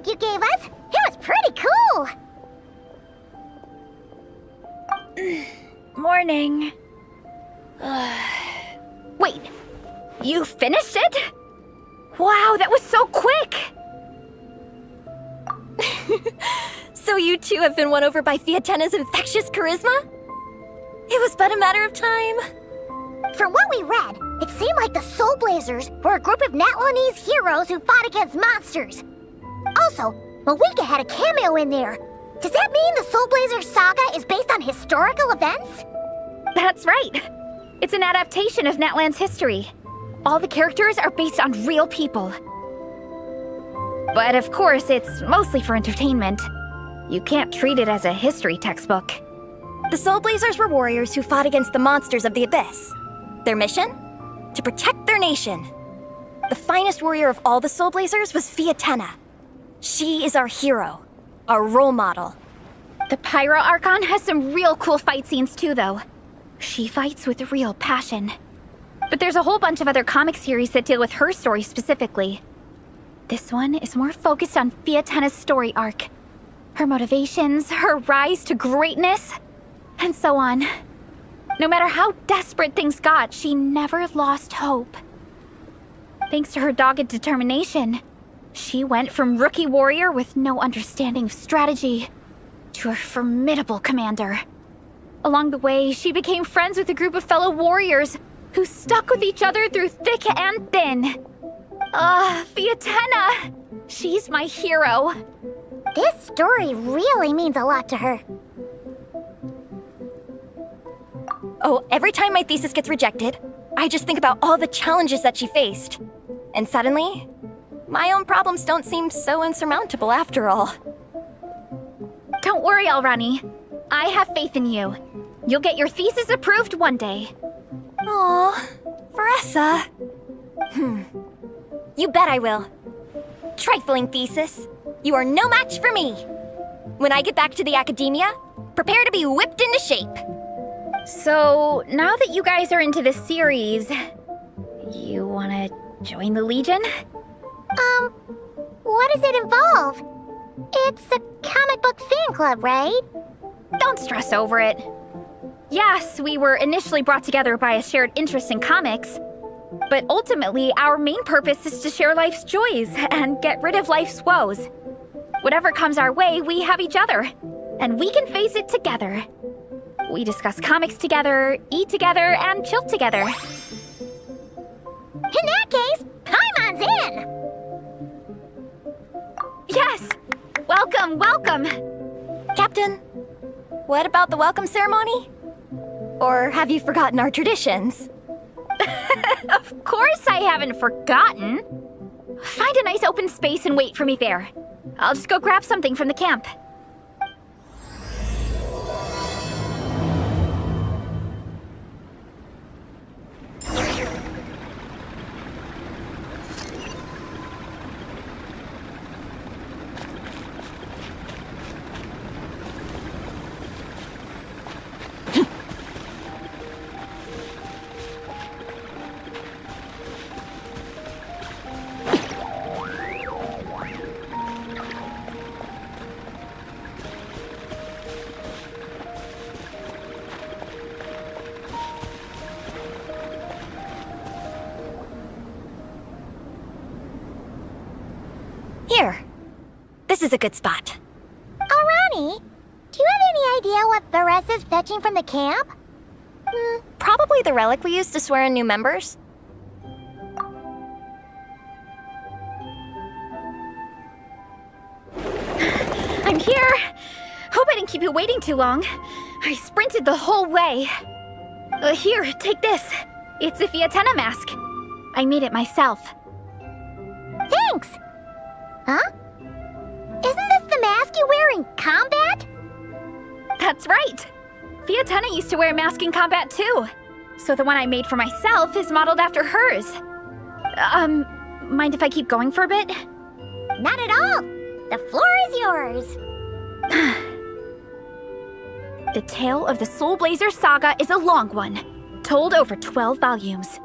You gave us. It was pretty cool. Morning. Wait, you finished it? Wow, that was so quick! So you two have been won over by Fiatena's infectious charisma? It was but a matter of time. From what we read, it seemed like the Soul Blazers were a group of Natlanese heroes who fought against monsters. Also, Malika had a cameo in there. Does that mean the Soul Blazer saga is based on historical events? That's right. It's an adaptation of Natlan's history. All the characters are based on real people. But of course, it's mostly for entertainment. You can't treat it as a history textbook. The Soul Blazers were warriors who fought against the monsters of the Abyss. Their mission? To protect their nation. The finest warrior of all the Soul Blazers was Fiatena. She is our hero, our role model. The Pyro Archon has some real cool fight scenes too, though. She fights with real passion. But there's a whole bunch of other comic series that deal with her story specifically. This one is more focused on Fiatena's story arc. Her motivations, her rise to greatness, and so on. No matter how desperate things got, she never lost hope. Thanks to her dogged determination, she went from rookie warrior with no understanding of strategy to a formidable commander. Along the way, she became friends with a group of fellow warriors who stuck with each other through thick and thin. Fiatena! She's my hero. This story really means a lot to her. Oh, every time my thesis gets rejected, I just think about all the challenges that she faced. And suddenly, my own problems don't seem so insurmountable after all. Don't worry, Alrani. I have faith in you. You'll get your thesis approved one day. Aw, Veressa. You bet I will. Trifling thesis. You are no match for me. When I get back to the academia, prepare to be whipped into shape. So, now that you guys are into this series, you wanna join the Legion? What does it involve? It's a comic book fan club, right? Don't stress over it. Yes, we were initially brought together by a shared interest in comics, but ultimately our main purpose is to share life's joys and get rid of life's woes. Whatever comes our way, we have each other, and we can face it together. We discuss comics together, eat together, and chill together. In that case, Paimon's in! Yes! Welcome, welcome! Captain, what about the welcome ceremony? Or have you forgotten our traditions? Of course I haven't forgotten. Find a nice open space and wait for me there. I'll just go grab something from the camp. This is a good spot. Ronnie, do you have any idea what Varese is fetching from the camp? Probably the relic we used to swear in new members. I'm here! Hope I didn't keep you waiting too long. I sprinted the whole way. Here, take this. It's a Fiatenna mask. I made it myself. Thanks! Huh? Isn't this the mask you wear in combat? That's right! Fiatenna used to wear a mask in combat too. So the one I made for myself is modeled after hers. Mind if I keep going for a bit? Not at all! The floor is yours! The tale of the Soul Blazer saga is a long one, told over 12 volumes.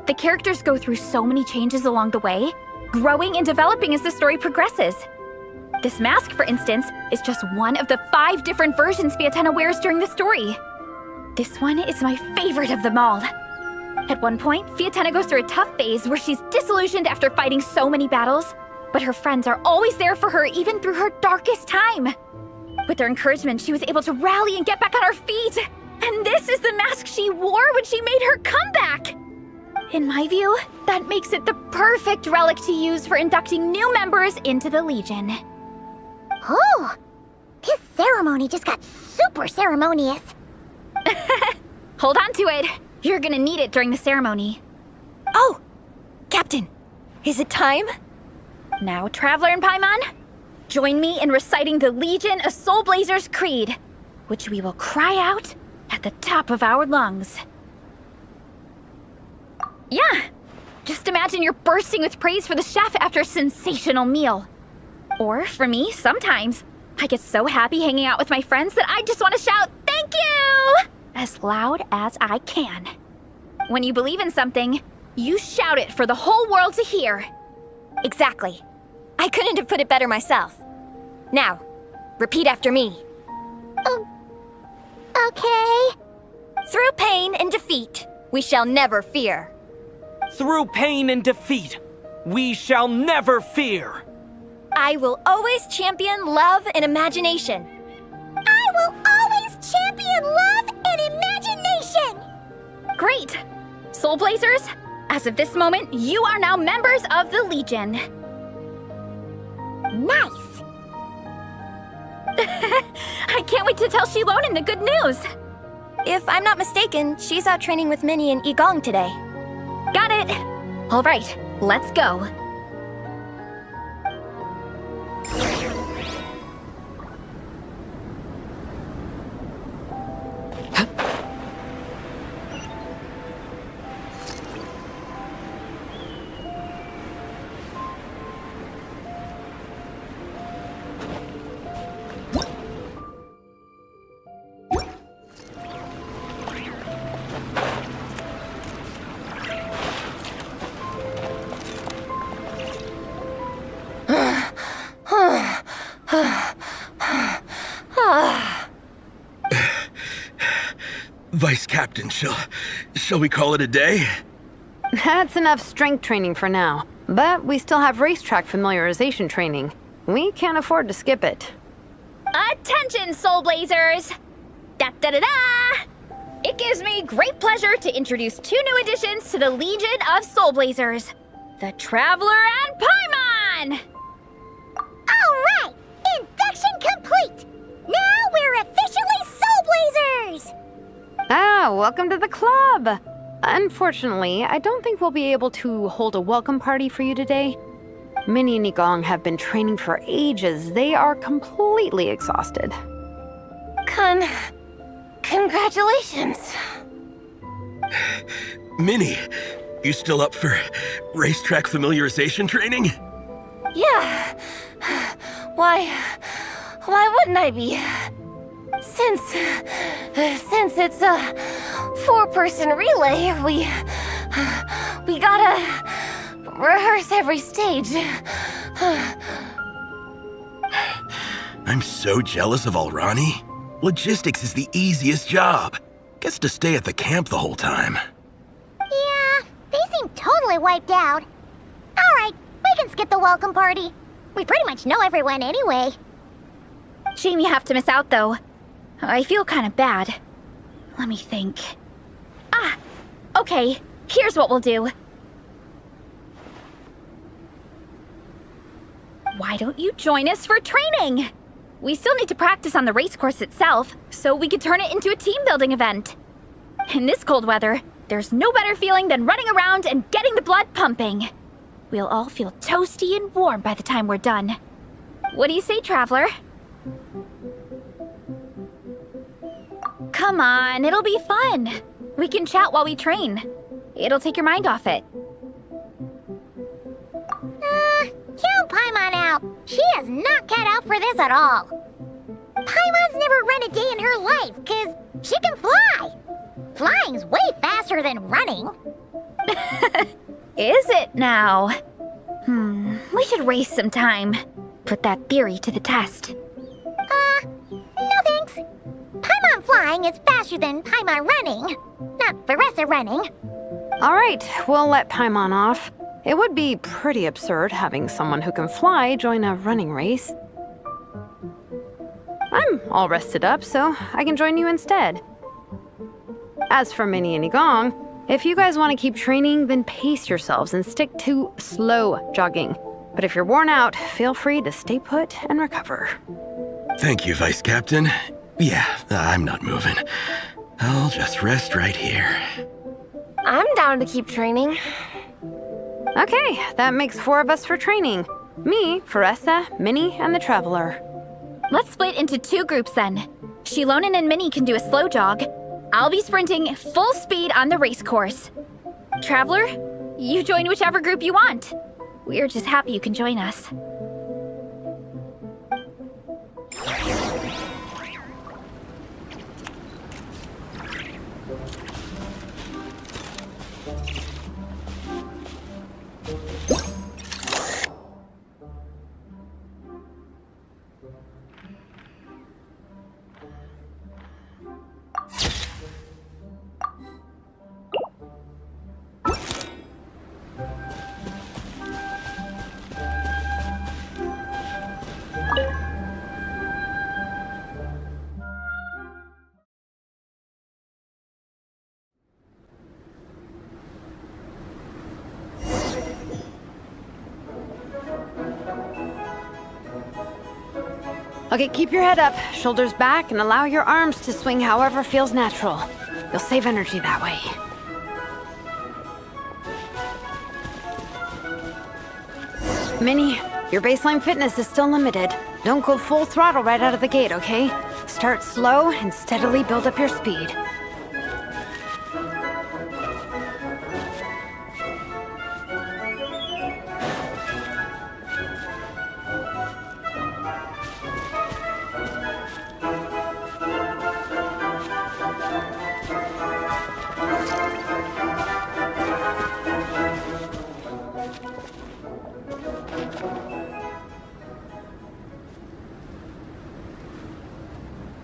The characters go through so many changes along the way, growing and developing as the story progresses. This mask, for instance, is just one of the 5 different versions Fiatenna wears during the story. This one is my favorite of them all. At one point, Fiatenna goes through a tough phase where she's disillusioned after fighting so many battles, but her friends are always there for her even through her darkest time. With their encouragement, she was able to rally and get back on her feet. And this is the mask she wore when she made her comeback. In my view, that makes it the perfect relic to use for inducting new members into the Legion. Oh! This ceremony just got super ceremonious. Hold on to it. You're gonna need it during the ceremony. Oh! Captain, is it time? Now, Traveler and Paimon, join me in reciting the Legion of Soul Blazers Creed, which we will cry out at the top of our lungs. Yeah, just imagine you're bursting with praise for the chef after a sensational meal. Or, for me, sometimes, I get so happy hanging out with my friends that I just want to shout, "Thank you!" as loud as I can. When you believe in something, you shout it for the whole world to hear. Exactly. I couldn't have put it better myself. Now, repeat after me. Okay. Through pain and defeat, we shall never fear. Through pain and defeat, we shall never fear. I will always champion love and imagination. I will always champion love and imagination! Great! Soul Blazers, as of this moment, you are now members of the Legion. Nice! I can't wait to tell Shilonen the good news. If I'm not mistaken, she's out training with Minnie and Igong today. Got it. All right, let's go. Vice Captain, shall we call it a day? That's enough strength training for now. But we still have racetrack familiarization training. We can't afford to skip it. Attention, Soul Blazers! Da-da-da-da! It gives me great pleasure to introduce 2 new additions to the Legion of Soul Blazers. The Traveler and Paimon! Alright! Induction complete! Now we're officially Soul Blazers! Ah, welcome to the club! Unfortunately, I don't think we'll be able to hold a welcome party for you today. Minnie and Igong have been training for ages. They are completely exhausted. Congratulations. Minnie, you still up for racetrack familiarization training? Yeah. Why wouldn't I be? Since it's a 4-person relay, we gotta rehearse every stage. I'm so jealous of Alrani. Logistics is the easiest job. Gets to stay at the camp the whole time. Yeah, they seem totally wiped out. Alright, we can skip the welcome party. We pretty much know everyone anyway. Shame you have to miss out, though. I feel kind of bad. Let me think. Ah! Okay, here's what we'll do. Why don't you join us for training? We still need to practice on the race course itself, so we could turn it into a team-building event. In this cold weather, there's no better feeling than running around and getting the blood pumping. We'll all feel toasty and warm by the time we're done. What do you say, Traveler? Come on, it'll be fun. We can chat while we train. It'll take your mind off it. Count Paimon out. She is not cut out for this at all. Paimon's never run a day in her life, because she can fly. Flying's way faster than running. Is it now? We should race sometime. Put that theory to the test. No thanks. Paimon flying is faster than Paimon running. Not Veressa running. All right, we'll let Paimon off. It would be pretty absurd having someone who can fly join a running race. I'm all rested up, so I can join you instead. As for Minnie and Igong, if you guys want to keep training, then pace yourselves and stick to slow jogging. But if you're worn out, feel free to stay put and recover. Thank you, Vice Captain. Yeah, I'm not moving. I'll just rest right here. I'm down to keep training. Okay, that makes 4 of us for training. Me, Veressa, Minnie, and the Traveler. Let's split into 2 groups then. Shilonen and Minnie can do a slow jog. I'll be sprinting full speed on the race course. Traveler, you join whichever group you want. We're just happy you can join us. Okay, keep your head up, shoulders back, and allow your arms to swing however feels natural. You'll save energy that way. Minnie, your baseline fitness is still limited. Don't go full throttle right out of the gate, okay? Start slow and steadily build up your speed.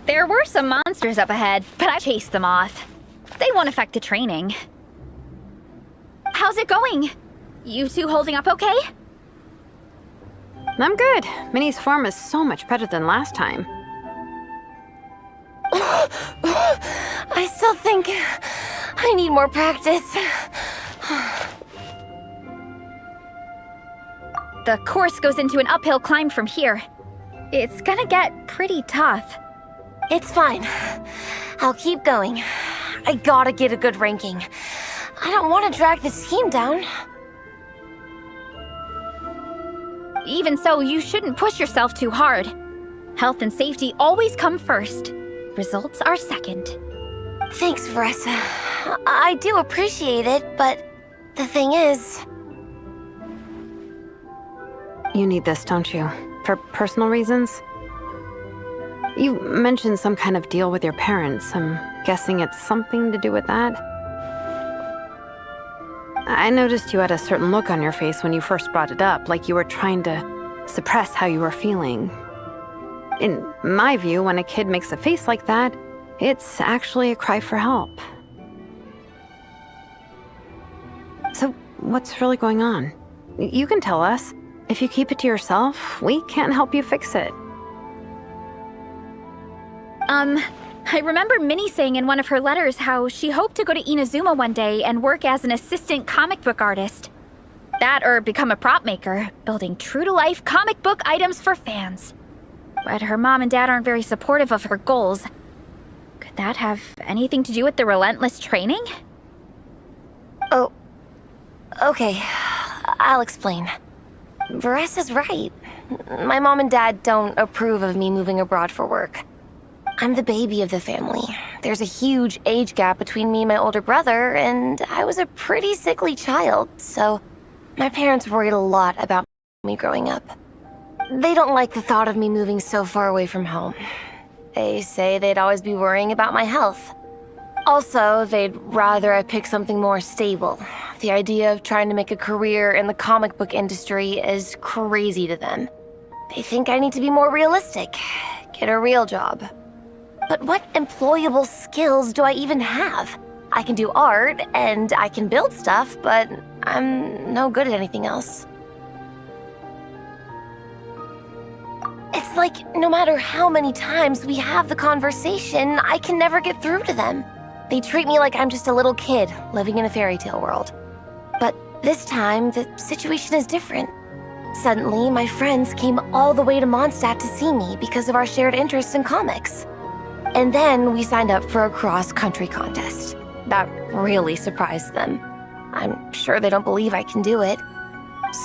There were some monsters up ahead, but I chased them off. They won't affect the training. How's it going? You two holding up okay? I'm good. Minnie's form is so much better than last time. I still think I need more practice. The course goes into an uphill climb from here. It's gonna get pretty tough. It's fine. I'll keep going. I gotta get a good ranking. I don't want to drag this team down. Even so, you shouldn't push yourself too hard. Health and safety always come first. Results are second. Thanks, Veressa. I do appreciate it, but the thing is... You need this, don't you? For personal reasons? You mentioned some kind of deal with your parents. I'm guessing it's something to do with that? I noticed you had a certain look on your face when you first brought it up, like you were trying to suppress how you were feeling. In my view, when a kid makes a face like that, it's actually a cry for help. So, what's really going on? You can tell us. If you keep it to yourself, we can't help you fix it. I remember Minnie saying in one of her letters how she hoped to go to Inazuma one day and work as an assistant comic book artist. That or become a prop maker, building true-to-life comic book items for fans. But her mom and dad aren't very supportive of her goals. Could that have anything to do with the relentless training? Oh, okay. I'll explain. Varesa's right. My mom and dad don't approve of me moving abroad for work. I'm the baby of the family. There's a huge age gap between me and my older brother, and I was a pretty sickly child, so my parents worried a lot about me growing up. They don't like the thought of me moving so far away from home. They say they'd always be worrying about my health. Also, they'd rather I pick something more stable. The idea of trying to make a career in the comic book industry is crazy to them. They think I need to be more realistic, get a real job. But what employable skills do I even have? I can do art, and I can build stuff, but I'm no good at anything else. It's like no matter how many times we have the conversation, I can never get through to them. They treat me like I'm just a little kid living in a fairy tale world. But this time, the situation is different. Suddenly, my friends came all the way to Mondstadt to see me because of our shared interests in comics. And then we signed up for a cross-country contest. That really surprised them. I'm sure they don't believe I can do it.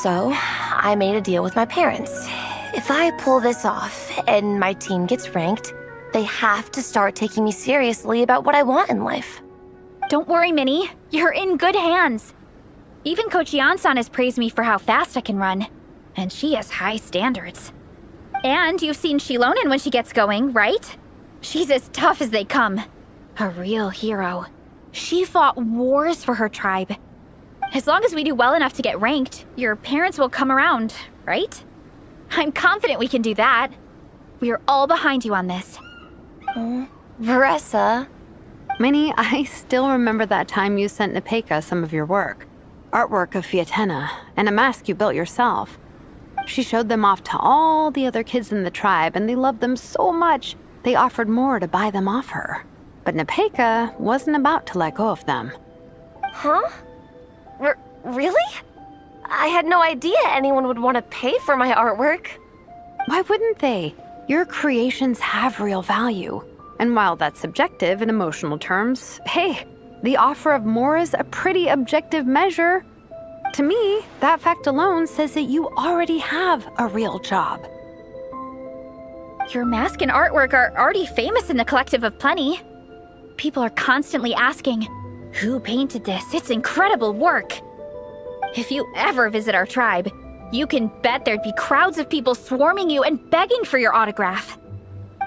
So, I made a deal with my parents. If I pull this off and my team gets ranked, they have to start taking me seriously about what I want in life. Don't worry, Minnie. You're in good hands. Even Coach Yansan has praised me for how fast I can run. And she has high standards. And you've seen Shilonen when she gets going, right? She's as tough as they come. A real hero. She fought wars for her tribe. As long as we do well enough to get ranked, your parents will come around, right? I'm confident we can do that. We are all behind you on this. Varesa. Minnie, I still remember that time you sent Nepeka some of your work. Artwork of Fiatena, and a mask you built yourself. She showed them off to all the other kids in the tribe, and they loved them so much, they offered more to buy them off her. But Nepeka wasn't about to let go of them. Huh? Really? I had no idea anyone would want to pay for my artwork. Why wouldn't they? Your creations have real value. And while that's subjective in emotional terms, hey, the offer of more is a pretty objective measure. To me, that fact alone says that you already have a real job. Your mask and artwork are already famous in the Collective of Plenty. People are constantly asking, who painted this? It's incredible work. If you ever visit our tribe, you can bet there'd be crowds of people swarming you and begging for your autograph.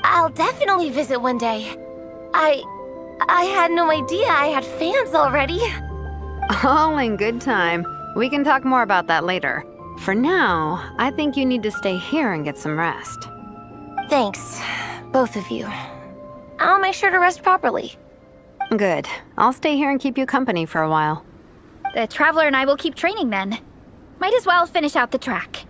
I'll definitely visit one day. I had no idea I had fans already. All in good time. We can talk more about that later. For now, I think you need to stay here and get some rest. Thanks, both of you. I'll make sure to rest properly. Good. I'll stay here and keep you company for a while. The Traveler and I will keep training then. Might as well finish out the track.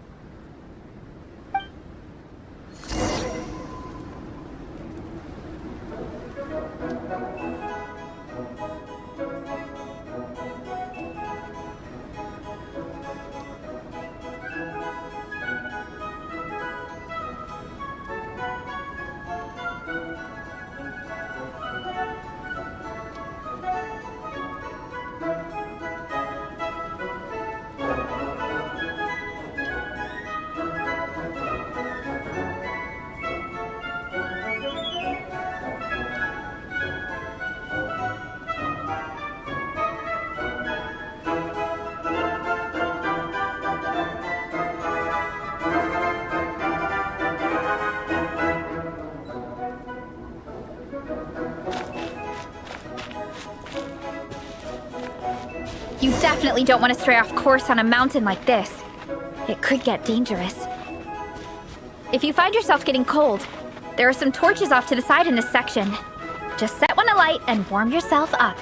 You definitely don't want to stray off course on a mountain like this. It could get dangerous. If you find yourself getting cold, there are some torches off to the side in this section. Just set one alight and warm yourself up.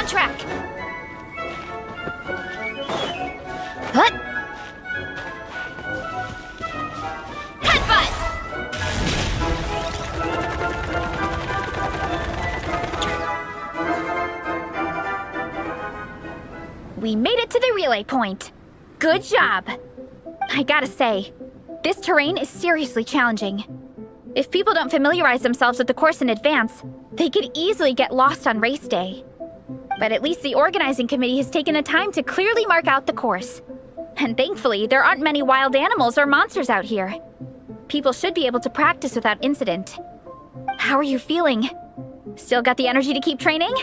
on track. What? Headbutt! We made it to the relay point. Good job. I gotta say, this terrain is seriously challenging. If people don't familiarize themselves with the course in advance, they could easily get lost on race day. But at least the organizing committee has taken the time to clearly mark out the course. And thankfully, there aren't many wild animals or monsters out here. People should be able to practice without incident. How are you feeling? Still got the energy to keep training?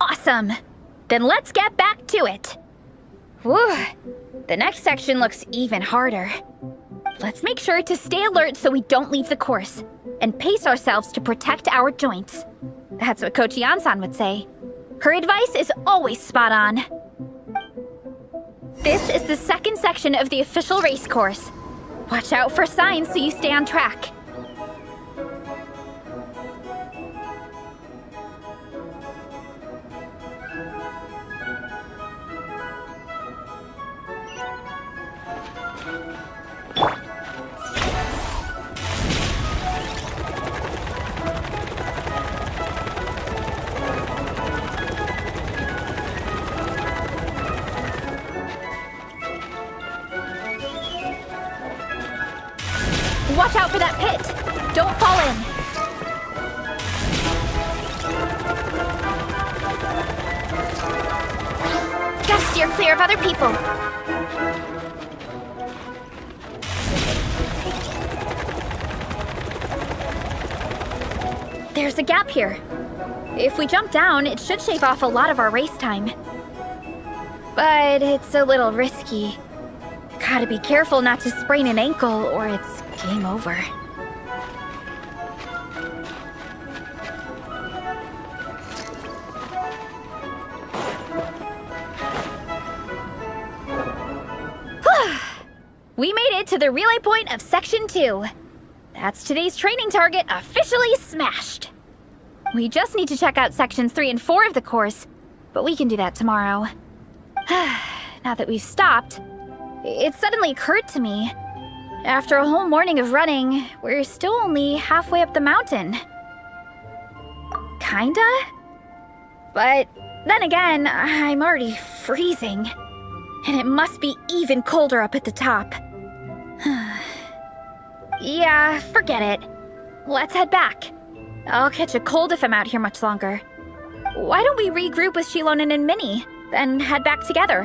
Awesome! Then let's get back to it! Whew! The next section looks even harder. Let's make sure to stay alert so we don't leave the course, and pace ourselves to protect our joints. That's what Coach Yan-san would say. Her advice is always spot on. This is the second section of the official race course. Watch out for signs so you stay on track. Watch out for that pit! Don't fall in! Gotta steer clear of other people! There's a gap here. If we jump down, it should shave off a lot of our race time. But it's a little risky. Gotta be careful not to sprain an ankle or it's game over. We made it to the relay point of Section 2. That's today's training target officially smashed. We just need to check out Sections 3 and 4 of the course, but we can do that tomorrow. Now that we've stopped, it suddenly occurred to me. After a whole morning of running, we're still only halfway up the mountain. Kinda? But then again, I'm already freezing. And it must be even colder up at the top. Yeah, forget it. Let's head back. I'll catch a cold if I'm out here much longer. Why don't we regroup with Shilonen and Minnie, then head back together?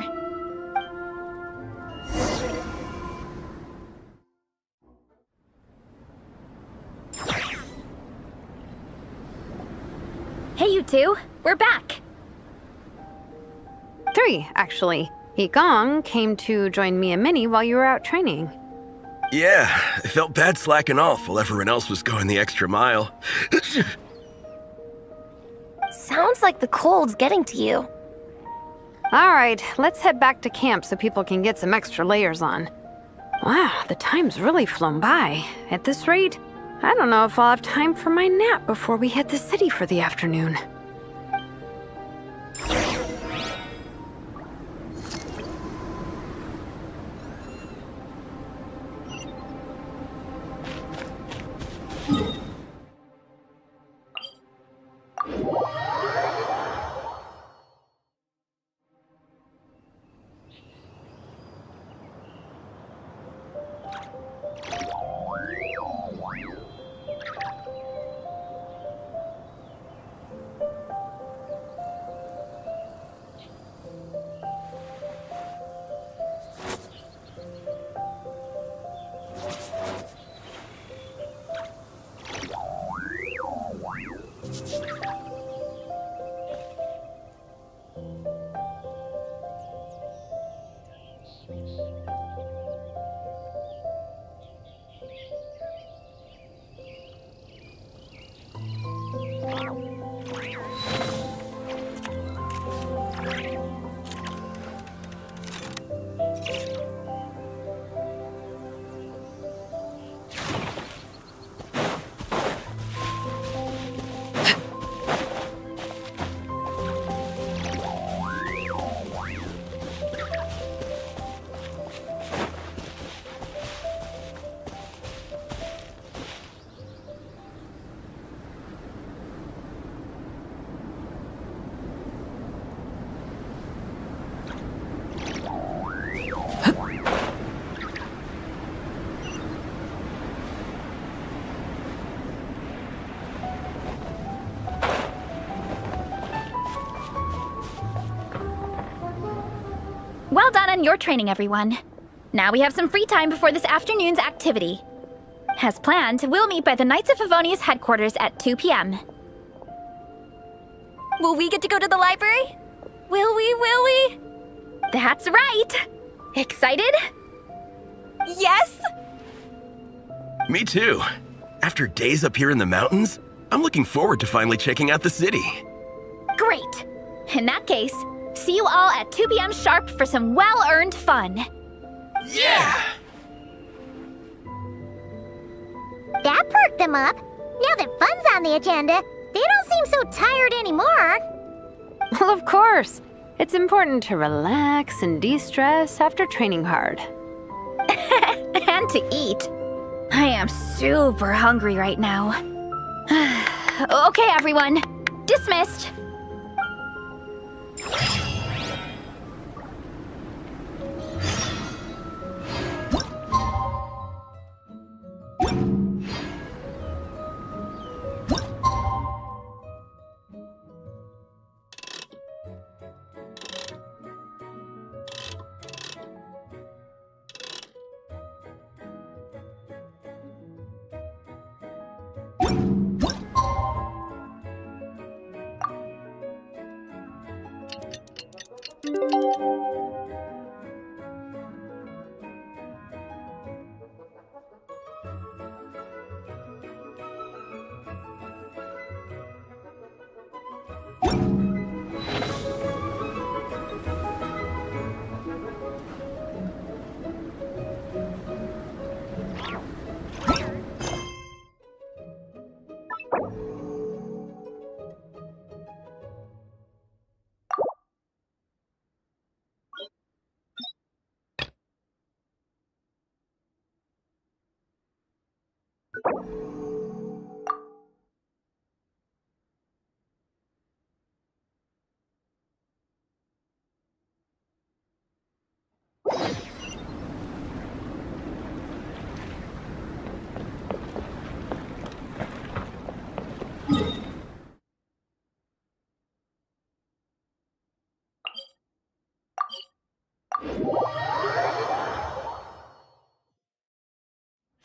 Hey, you two. We're back. 3, actually. Igong came to join me and Minnie while you were out training. Yeah, I felt bad slacking off while everyone else was going the extra mile. Sounds like the cold's getting to you. All right, let's head back to camp so people can get some extra layers on. Wow, the time's really flown by. At this rate, I don't know if I'll have time for my nap before we hit the city for the afternoon. done your training, everyone. Now we have some free time before this afternoon's activity. As planned, we'll meet by the Knights of Favonius headquarters at 2 p.m. Will we get to go to the library? Will we? That's right! Excited? Yes! Me too. After days up here in the mountains, I'm looking forward to finally checking out the city. Great! In that case, see you all at 2 p.m. sharp for some well-earned fun. Yeah! That perked them up. Now that fun's on the agenda, they don't seem so tired anymore. Well, of course. It's important to relax and de-stress after training hard. And to eat. I am super hungry right now. Okay, everyone. Dismissed.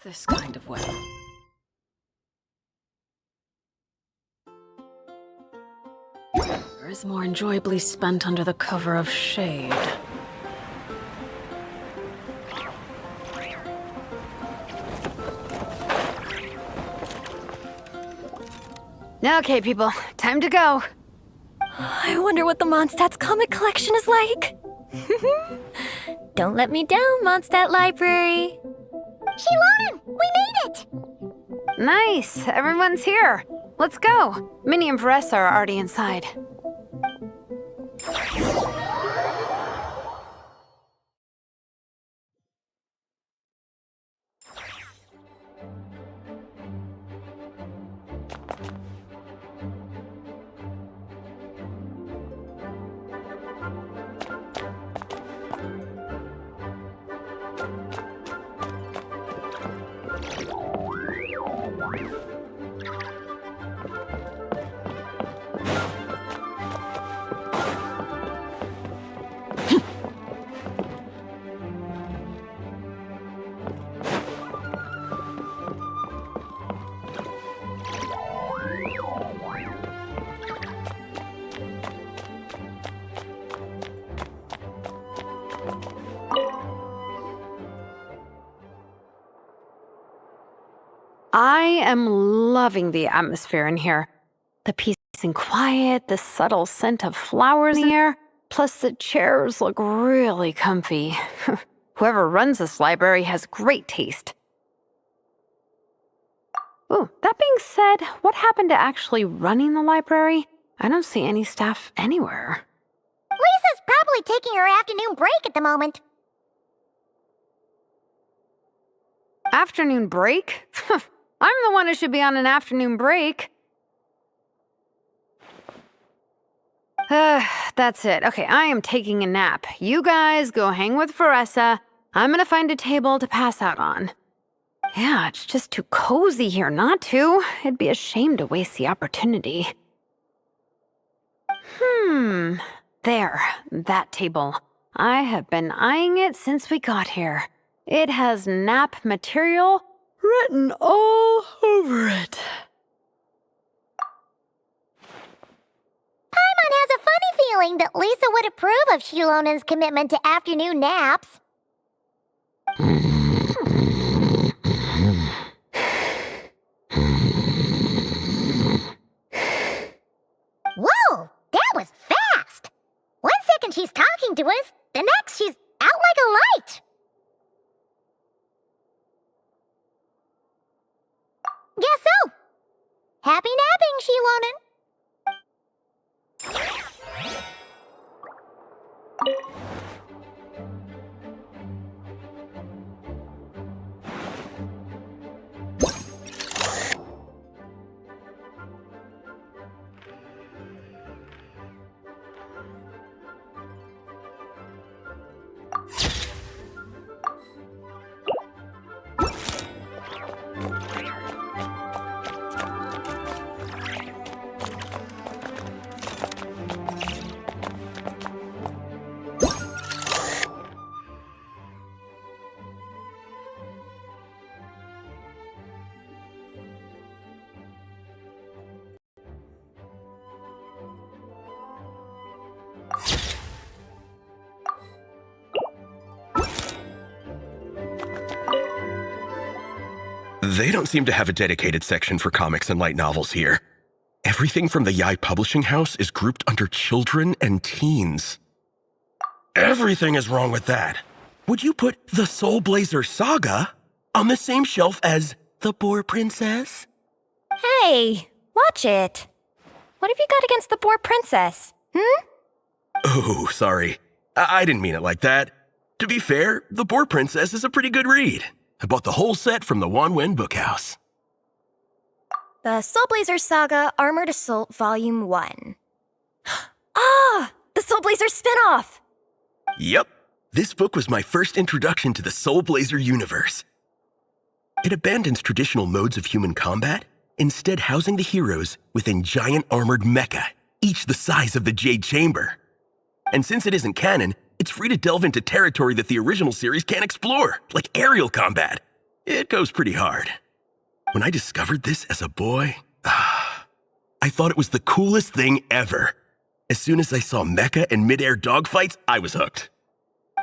This kind of weather. Is more enjoyably spent under the cover of shade. Okay, people, time to go. I wonder what the Mondstadt's comic collection is like. Don't let me down, Mondstadt Library. Shilonen, we made it! Nice, everyone's here. Let's go. Minnie and Varessa are already inside. I am loving the atmosphere in here. The peace and quiet, the subtle scent of flowers in the air, plus the chairs look really comfy. Whoever runs this library has great taste. Ooh, that being said, what happened to actually running the library? I don't see any staff anywhere. Lisa's probably taking her afternoon break at the moment. Afternoon break? I'm the one who should be on an afternoon break. That's it. Okay, I am taking a nap. You guys go hang with Varessa. I'm gonna find a table to pass out on. Yeah, it's just too cozy here not to. It'd be a shame to waste the opportunity. There, that table. I have been eyeing it since we got here. It has nap material written all over it. Paimon has a funny feeling that Lisa would approve of Shilonen's commitment to afternoon naps. Whoa, that was fast! 1 second she's talking to us, the next she's out like a light. Guess so. Happy napping, Shilonen. They don't seem to have a dedicated section for comics and light novels here. Everything from the Yai Publishing House is grouped under children and teens. Everything is wrong with that. Would you put the Soul Blazer Saga on the same shelf as The Boar Princess? Hey, watch it. What have you got against the Boar Princess? Oh, sorry. I didn't mean it like that. To be fair, The Boar Princess is a pretty good read. I bought the whole set from the Wanwen Bookhouse. The Soul Blazer Saga Armored Assault Volume 1. Ah! The Soul Blazer spinoff! Yep. This book was my first introduction to the Soul Blazer universe. It abandons traditional modes of human combat, instead housing the heroes within giant armored mecha, each the size of the Jade Chamber. And since it isn't canon, it's free to delve into territory that the original series can't explore, like aerial combat. It goes pretty hard. When I discovered this as a boy, I thought it was the coolest thing ever. As soon as I saw mecha and mid-air dogfights, I was hooked.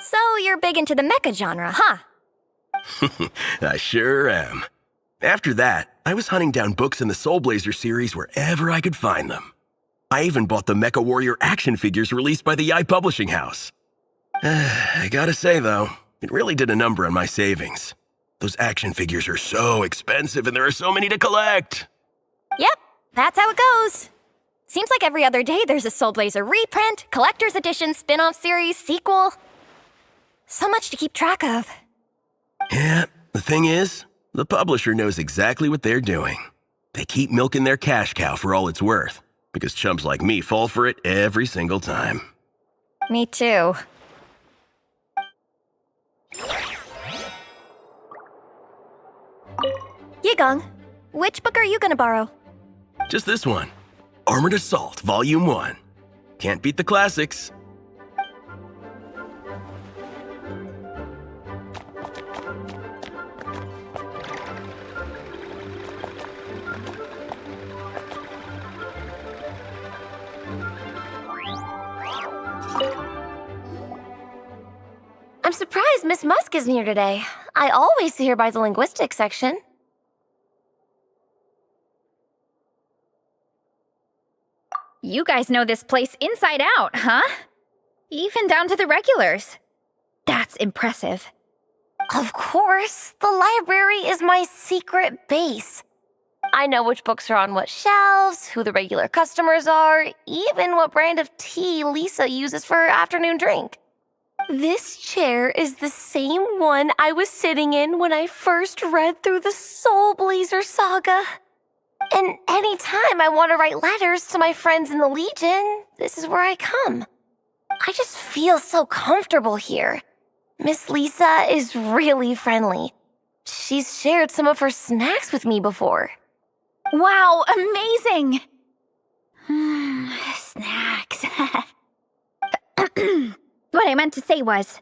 So you're big into the mecha genre, huh? I sure am. After that, I was hunting down books in the Soul Blazer series wherever I could find them. I even bought the Mecha Warrior action figures released by the Yai Publishing House. I gotta say, though, it really did a number on my savings. Those action figures are so expensive and there are so many to collect. Yep, that's how it goes. Seems like every other day there's a Soul Blazer reprint, collector's edition, spin-off series, sequel. So much to keep track of. Yeah, the thing is, the publisher knows exactly what they're doing. They keep milking their cash cow for all it's worth, because chumps like me fall for it every single time. Me too. Yigong, which book are you gonna borrow? Just this one. Armored Assault, Volume 1. Can't beat the classics. I'm surprised Miss Musk isn't here today. I always see her by the linguistics section. You guys know this place inside out, huh? Even down to the regulars. That's impressive. Of course, the library is my secret base. I know which books are on what shelves, who the regular customers are, even what brand of tea Lisa uses for her afternoon drink. This chair is the same one I was sitting in when I first read through the Soul Blazer saga. And anytime I want to write letters to my friends in the Legion, this is where I come. I just feel so comfortable here. Miss Lisa is really friendly. She's shared some of her snacks with me before. Wow, amazing! Snacks. What I meant to say was,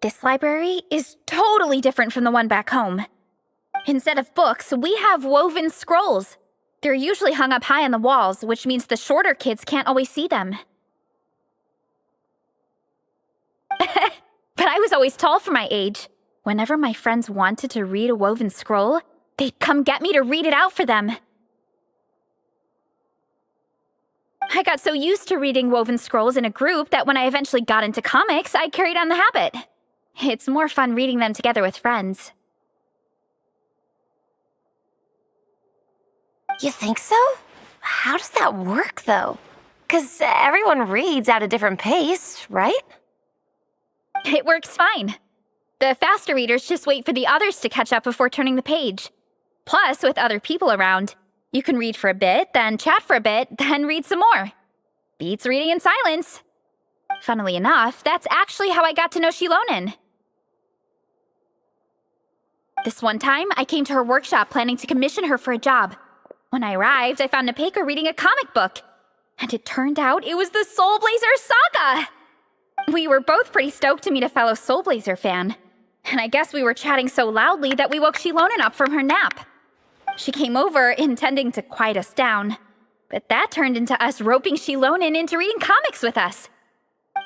this library is totally different from the one back home. Instead of books, we have woven scrolls. They're usually hung up high on the walls, which means the shorter kids can't always see them. But I was always tall for my age. Whenever my friends wanted to read a woven scroll, they'd come get me to read it out for them. I got so used to reading woven scrolls in a group that when I eventually got into comics, I carried on the habit. It's more fun reading them together with friends. You think so? How does that work, though? 'Cause everyone reads at a different pace, right? It works fine. The faster readers just wait for the others to catch up before turning the page. Plus, with other people around, you can read for a bit, then chat for a bit, then read some more. Beats reading in silence. Funnily enough, that's actually how I got to know Shilonen. This one time, I came to her workshop planning to commission her for a job. When I arrived, I found Nepeka reading a comic book. And it turned out it was the Soul Blazer Saga! We were both pretty stoked to meet a fellow Soul Blazer fan. And I guess we were chatting so loudly that we woke Shilonen up from her nap. She came over, intending to quiet us down. But that turned into us roping Shilonen into reading comics with us.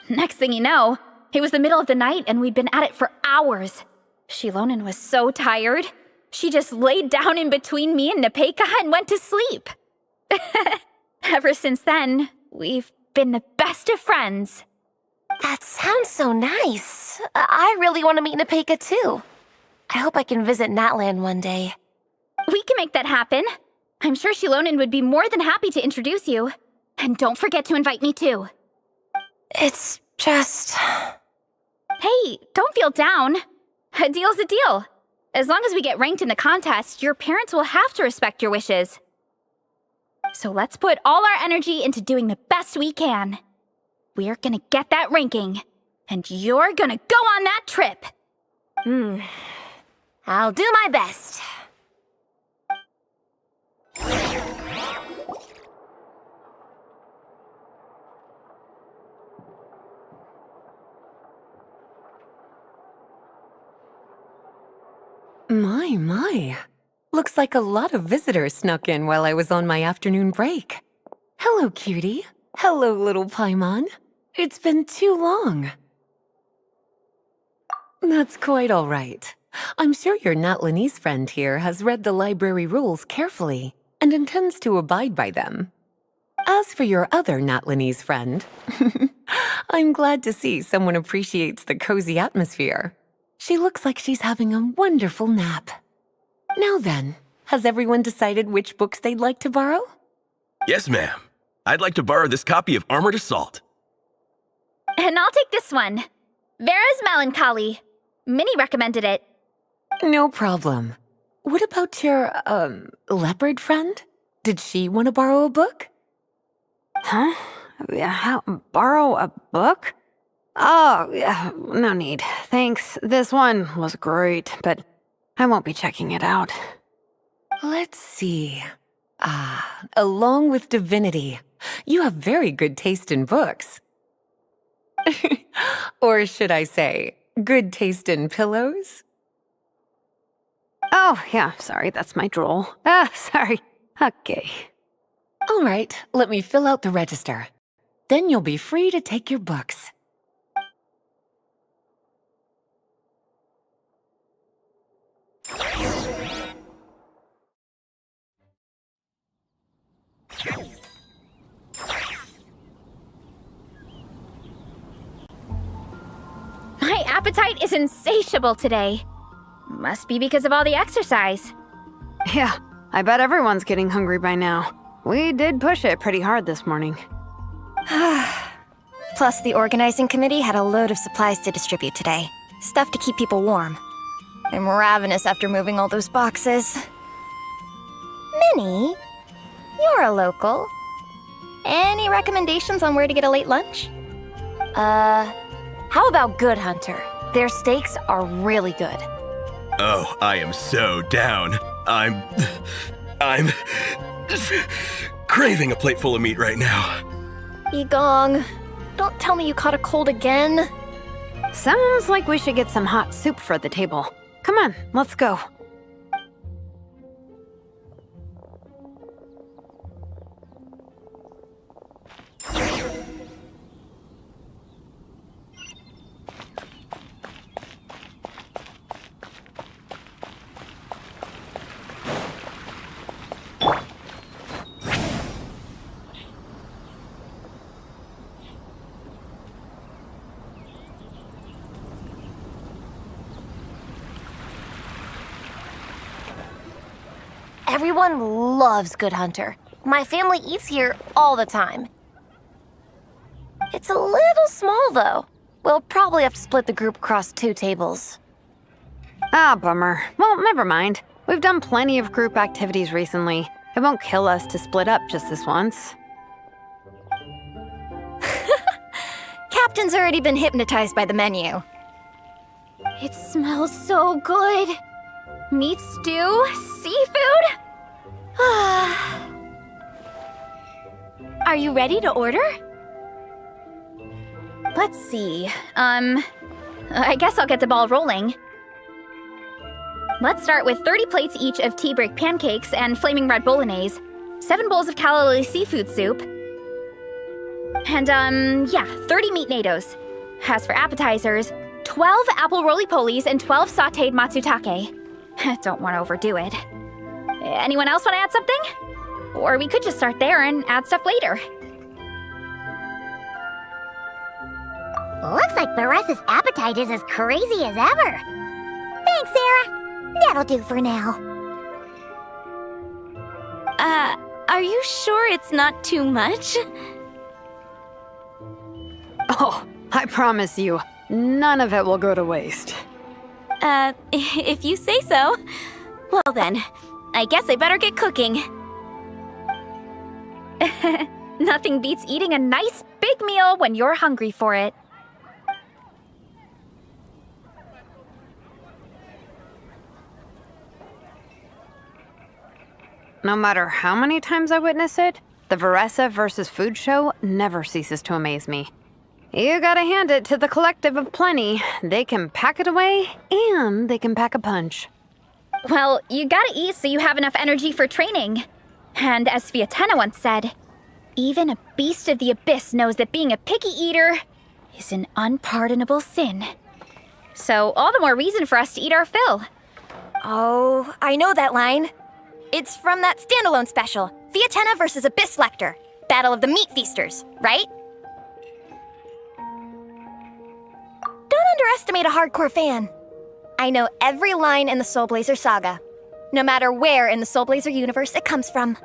Next thing you know, it was the middle of the night and we'd been at it for hours. Shilonen was so tired. She just laid down in between me and Nepeka and went to sleep. Ever since then, we've been the best of friends. That sounds so nice. I really want to meet Nepeka, too. I hope I can visit Natland one day. We can make that happen. I'm sure Shilonen would be more than happy to introduce you. And don't forget to invite me, too. It's just... Hey, don't feel down. A deal's a deal. As long as we get ranked in the contest, your parents will have to respect your wishes. So let's put all our energy into doing the best we can. We're gonna get that ranking, and you're gonna go on that trip. I'll do my best. My. Looks like a lot of visitors snuck in while I was on my afternoon break. Hello, cutie. Hello, little Paimon. It's been too long. That's quite all right. I'm sure your Natlanese friend here has read the library rules carefully and intends to abide by them. As for your other Natlanese friend, I'm glad to see someone appreciates the cozy atmosphere. She looks like she's having a wonderful nap. Now then, has everyone decided which books they'd like to borrow? Yes, ma'am. I'd like to borrow this copy of Armored Assault. And I'll take this one. Vera's Melancholy. Minnie recommended it. No problem. What about your, leopard friend? Did she want to borrow a book? Huh? Borrow a book? Oh, yeah, no need. Thanks. This one was great, but I won't be checking it out. Let's see. Along with Divinity, you have very good taste in books. Or should I say, good taste in pillows? Oh, yeah, sorry, that's my drool. Sorry. Okay. All right, let me fill out the register. Then you'll be free to take your books. My appetite is insatiable today. Must be because of all the exercise. Yeah, I bet everyone's getting hungry by now. We did push it pretty hard this morning. Plus, the organizing committee had a load of supplies to distribute today. Stuff to keep people warm. I'm ravenous after moving all those boxes. Minnie, you're a local. Any recommendations on where to get a late lunch? How about Good Hunter? Their steaks are really good. Oh, I am so down. I'm craving a plate full of meat right now. Igong, don't tell me you caught a cold again. Sounds like we should get some hot soup for the table. Come on, let's go. Everyone loves Good Hunter. My family eats here all the time. It's a little small, though. We'll probably have to split the group across 2 tables. Ah, bummer. Well, never mind. We've done plenty of group activities recently. It won't kill us to split up just this once. Captain's already been hypnotized by the menu. It smells so good. Meat stew? Seafood? Are you ready to order? Let's see. I guess I'll get the ball rolling. Let's start with 30 plates each of tea break pancakes and flaming red bolognese, 7 bowls of calla lily seafood soup, and 30 meat natos. As for appetizers, 12 apple roly-polies and 12 sautéed matsutake. Don't want to overdo it. Anyone else want to add something? Or we could just start there and add stuff later. Looks like Beres's appetite is as crazy as ever. Thanks, Sarah. That'll do for now. Are you sure it's not too much? Oh, I promise you, none of it will go to waste. If you say so. Well then, I guess I better get cooking. Nothing beats eating a nice big meal when you're hungry for it. No matter how many times I witness it, the Veresa versus food show never ceases to amaze me. You gotta hand it to the collective of plenty. They can pack it away, and they can pack a punch. Well, you gotta eat so you have enough energy for training. And as Fiatena once said, even a beast of the abyss knows that being a picky eater is an unpardonable sin. So all the more reason for us to eat our fill. Oh, I know that line. It's from that standalone special, Fiatena versus Abyss Lecter, Battle of the Meat Feasters, right? Don't underestimate a hardcore fan. I know every line in the Soul Blazer saga, no matter where in the Soul Blazer universe it comes from.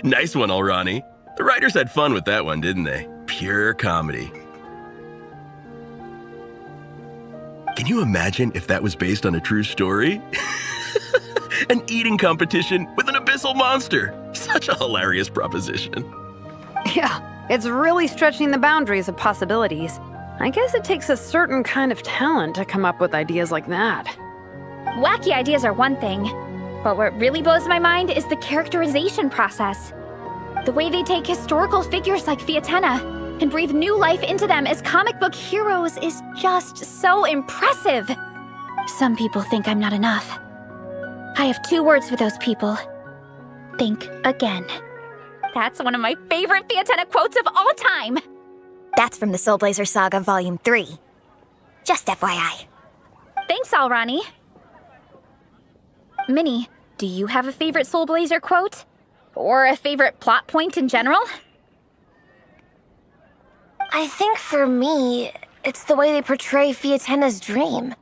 Nice one, Alrani. The writers had fun with that one, didn't they? Pure comedy. Can you imagine if that was based on a true story? An eating competition with an abyssal monster. Such a hilarious proposition. Yeah, it's really stretching the boundaries of possibilities. I guess it takes a certain kind of talent to come up with ideas like that. Wacky ideas are one thing, but what really blows my mind is the characterization process. The way they take historical figures like Fiatena and breathe new life into them as comic book heroes is just so impressive. Some people think I'm not enough. I have 2 words for those people. Think again. That's one of my favorite Fiatena quotes of all time. That's from the Soul Blazer Saga Volume 3. Just FYI. Thanks, Alrani. Minnie, do you have a favorite Soul Blazer quote? Or a favorite plot point in general? I think for me, it's the way they portray Fiatena's dream.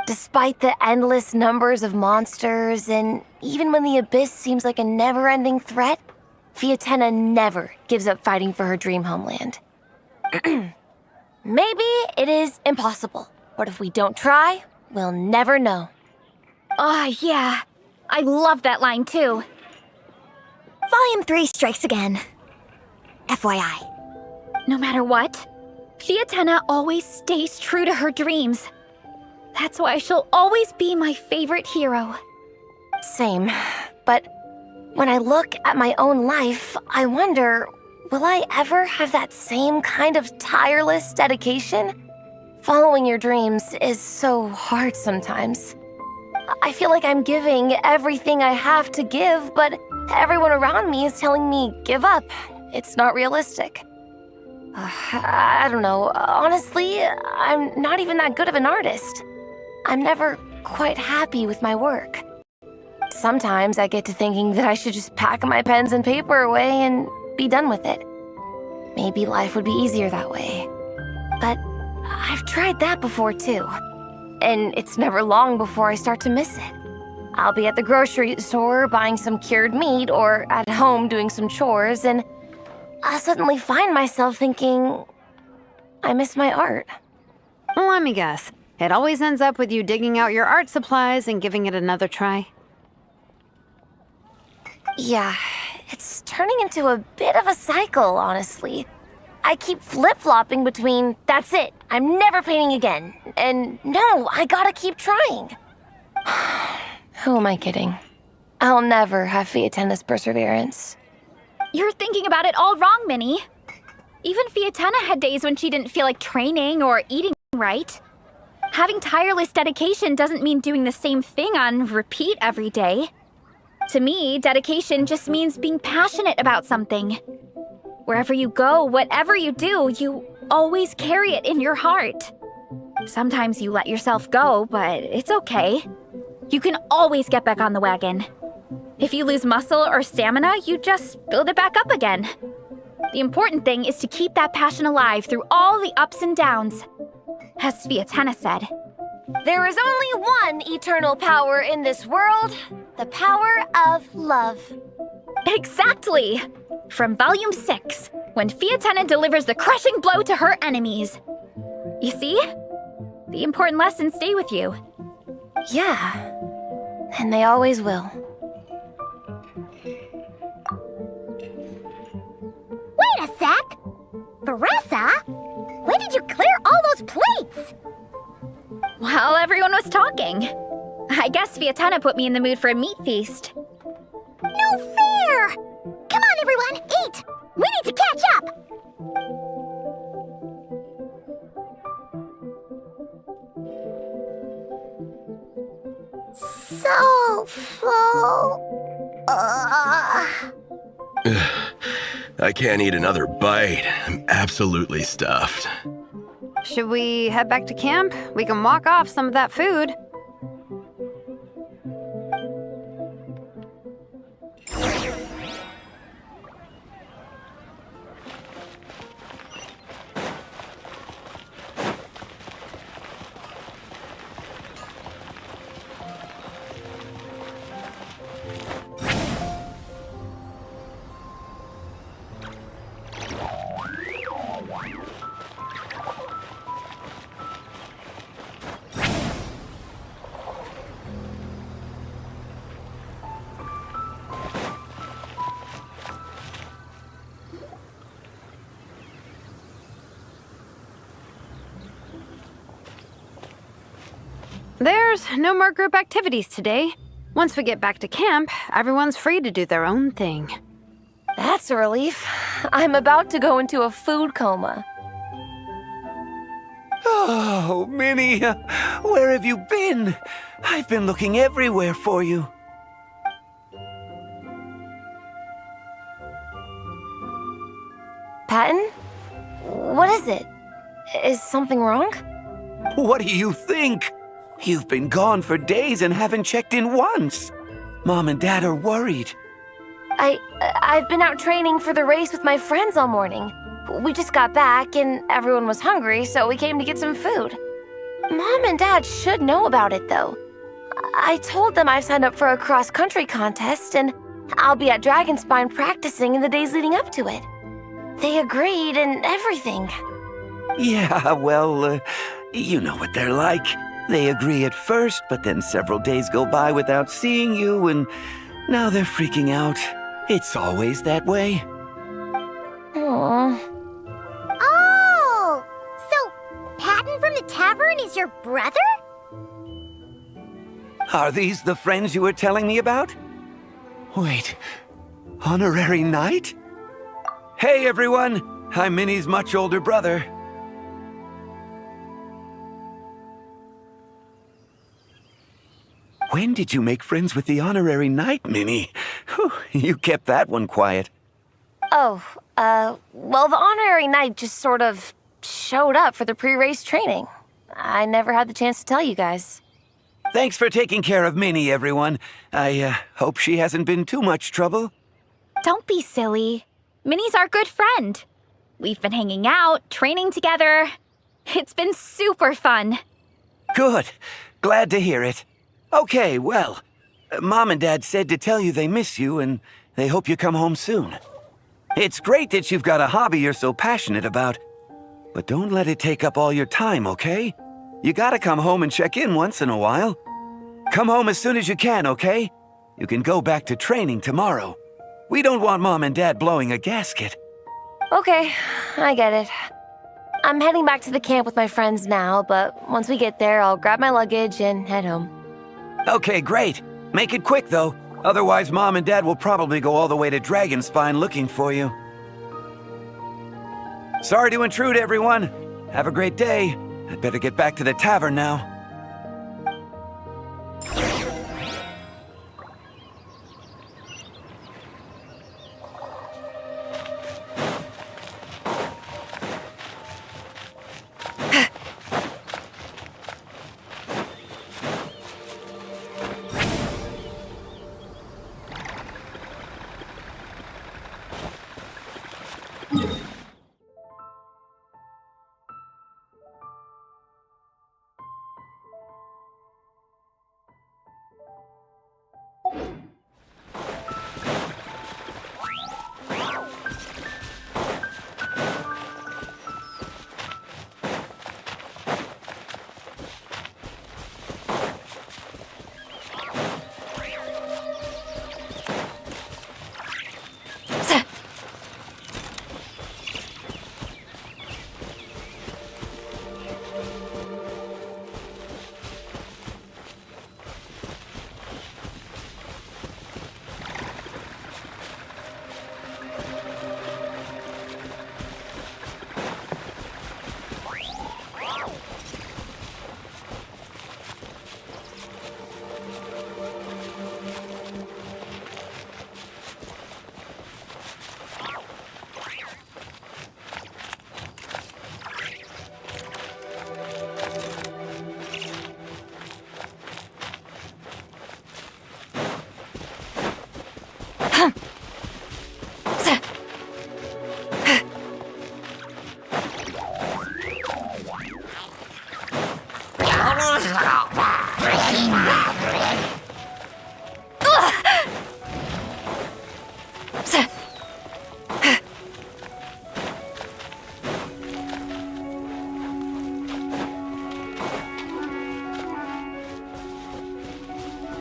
Despite the endless numbers of monsters, and even when the Abyss seems like a never-ending threat, Fiatena never gives up fighting for her dream homeland. Maybe it is impossible, but if we don't try, we'll never know. Yeah. I love that line too. Volume 3 strikes again. FYI. No matter what, Fiatena always stays true to her dreams. That's why she'll always be my favorite hero. Same, but when I look at my own life, I wonder, will I ever have that same kind of tireless dedication? Following your dreams is so hard sometimes. I feel like I'm giving everything I have to give, but everyone around me is telling me, give up. It's not realistic. I don't know. Honestly, I'm not even that good of an artist. I'm never quite happy with my work. Sometimes I get to thinking that I should just pack my pens and paper away and be done with it. Maybe life would be easier that way. But I've tried that before too. And it's never long before I start to miss it. I'll be at the grocery store buying some cured meat or at home doing some chores, and I'll suddenly find myself thinking, I miss my art. Let me guess. It always ends up with you digging out your art supplies and giving it another try. Yeah, it's turning into a bit of a cycle, honestly. I keep flip-flopping between, that's it, I'm never painting again, and no, I gotta keep trying. Who am I kidding? I'll never have Fiatena's perseverance. You're thinking about it all wrong, Minnie. Even Fiatena had days when she didn't feel like training or eating right. Having tireless dedication doesn't mean doing the same thing on repeat every day. To me, dedication just means being passionate about something. Wherever you go, whatever you do, you always carry it in your heart. Sometimes you let yourself go, but it's okay. You can always get back on the wagon. If you lose muscle or stamina, you just build it back up again. The important thing is to keep that passion alive through all the ups and downs. As Fiatena said, There is only one eternal power in this world, the power of love. exactly! From Volume 6, when Fiatena delivers the crushing blow to her enemies. You see? The important lessons stay with you. Yeah, and they always will. Wait a sec! Baressa? When did you clear all those plates? While everyone was talking. I guess Fiatena put me in the mood for a meat feast. No fair! Come on, everyone, eat! We need to catch up! So full. I can't eat another bite. I'm absolutely stuffed. Should we head back to camp? We can walk off some of that food. There's no more group activities today. Once we get back to camp, everyone's free to do their own thing. That's a relief. I'm about to go into a food coma. Oh, Minnie, where have you been? I've been looking everywhere for you. Patton? What is it? Is something wrong? What do you think? You've been gone for days and haven't checked in once. Mom and Dad are worried. I've been out training for the race with my friends all morning. We just got back and everyone was hungry, so we came to get some food. Mom and Dad should know about it, though. I told them I've signed up for a cross-country contest and I'll be at Dragonspine practicing in the days leading up to it. They agreed and everything. Yeah, well, you know what they're like. They agree at first, but then several days go by without seeing you, and now they're freaking out. It's always that way. Aww. Oh! So, Patton from the tavern is your brother? Are these the friends you were telling me about? Wait, honorary knight? Hey everyone, I'm Minnie's much older brother. When did you make friends with the honorary knight, Minnie? Whew, you kept that one quiet. Oh, well, the honorary knight just sort of showed up for the pre-race training. I never had the chance to tell you guys. Thanks for taking care of Minnie, everyone. I hope she hasn't been too much trouble. Don't be silly. Minnie's our good friend. We've been hanging out, training together. It's been super fun. Good. Glad to hear it. Okay, well, Mom and Dad said to tell you they miss you and they hope you come home soon. It's great that you've got a hobby you're so passionate about, but don't let it take up all your time, okay? You gotta come home and check in once in a while. Come home as soon as you can, okay? You can go back to training tomorrow. We don't want Mom and Dad blowing a gasket. Okay, I get it. I'm heading back to the camp with my friends now, but once we get there, I'll grab my luggage and head home. Okay, great. Make it quick, though. Otherwise, Mom and Dad will probably go all the way to Dragonspine looking for you. Sorry to intrude, everyone. Have a great day. I'd better get back to the tavern now.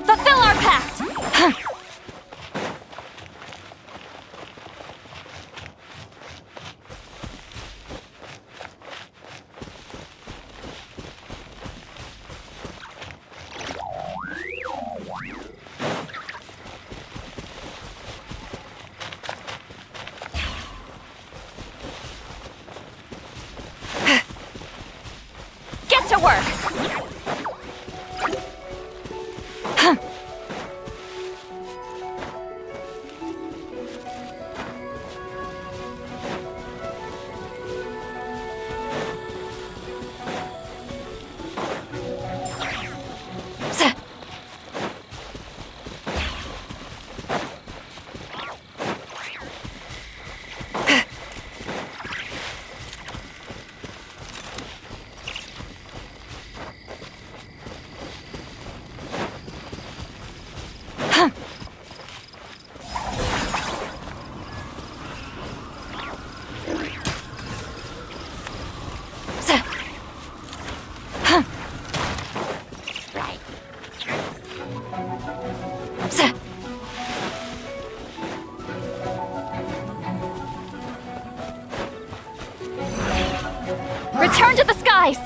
Fulfill our pact! Get to work! Return to the skies!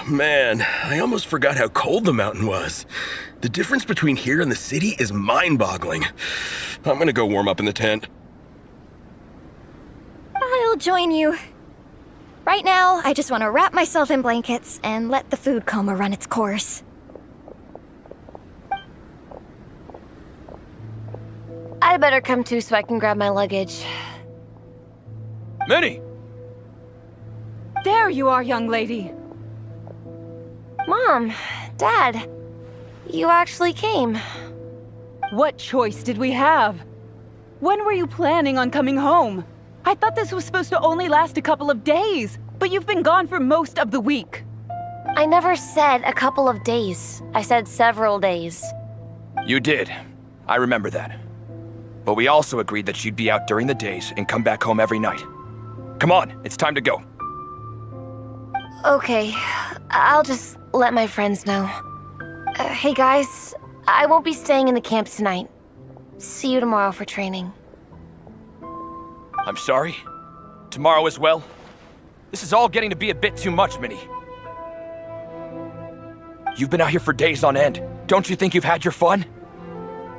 Man, I almost forgot how cold the mountain was. The difference between here and the city is mind-boggling. I'm gonna go warm up in the tent. I'll join you. Right now, I just want to wrap myself in blankets and let the food coma run its course. I'd better come too so I can grab my luggage. Minnie! There you are, young lady. Mom, Dad, you actually came. What choice did we have? When were you planning on coming home? I thought this was supposed to only last a couple of days, but you've been gone for most of the week. I never said a couple of days. I said several days. You did. I remember that. But we also agreed that you'd be out during the days and come back home every night. Come on, it's time to go. Okay, I'll just let my friends know. Hey guys, I won't be staying in the camp tonight. See you tomorrow for training. I'm sorry. Tomorrow as well. This is all getting to be a bit too much, Minnie. You've been out here for days on end. Don't you think you've had your fun?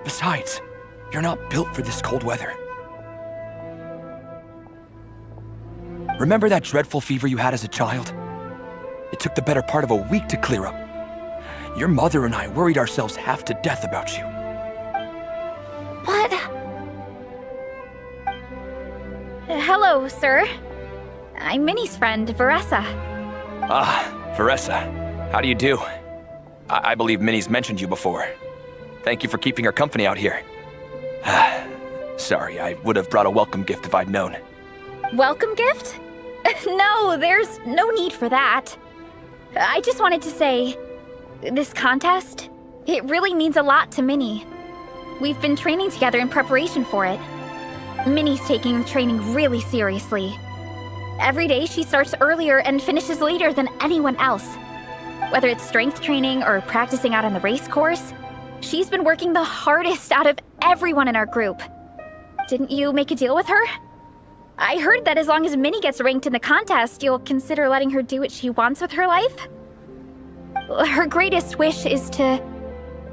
Besides, you're not built for this cold weather. Remember that dreadful fever you had as a child? It took the better part of a week to clear up. Your mother and I worried ourselves half to death about you. What? Hello, sir. I'm Minnie's friend, Varessa. Ah, Varessa. How do you do? I believe Minnie's mentioned you before. Thank you for keeping her company out here. Sorry, I would have brought a welcome gift if I'd known. Welcome gift? No, there's no need for that. I just wanted to say, this contest, it really means a lot to Minnie. We've been training together in preparation for it. Minnie's taking the training really seriously. Every day she starts earlier and finishes later than anyone else. Whether it's strength training or practicing out on the race course, she's been working the hardest out of everyone in our group. Didn't you make a deal with her? I heard that as long as Minnie gets ranked in the contest, you'll consider letting her do what she wants with her life? Her greatest wish is to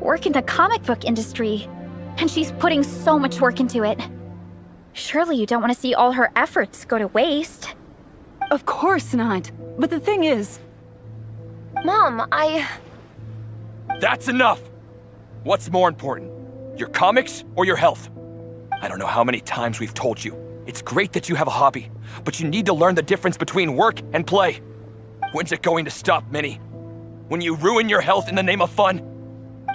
work in the comic book industry, and she's putting so much work into it. Surely you don't want to see all her efforts go to waste. Of course not. But the thing is... Mom, That's enough! What's more important, your comics or your health? I don't know how many times we've told you. It's great that you have a hobby, but you need to learn the difference between work and play. When's it going to stop, Minnie? When you ruin your health in the name of fun?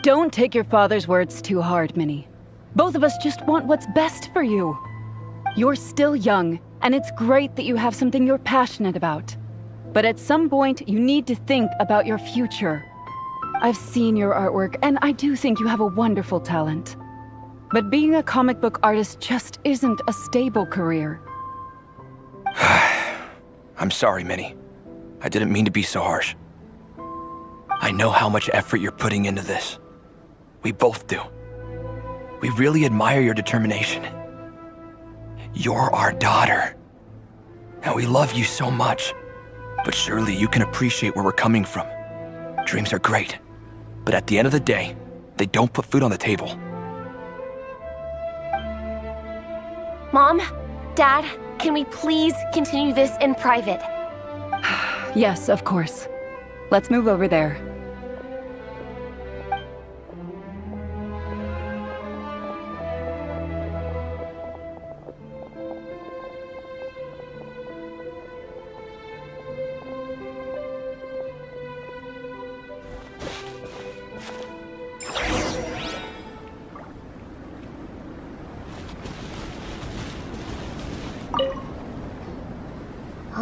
Don't take your father's words too hard, Minnie. Both of us just want what's best for you. You're still young, and it's great that you have something you're passionate about. But at some point, you need to think about your future. I've seen your artwork, and I do think you have a wonderful talent. But being a comic book artist just isn't a stable career. I'm sorry, Minnie. I didn't mean to be so harsh. I know how much effort you're putting into this. We both do. We really admire your determination. You're our daughter. And we love you so much. But surely you can appreciate where we're coming from. Dreams are great. But at the end of the day, they don't put food on the table. Mom, Dad, can we please continue this in private? Yes, of course. Let's move over there.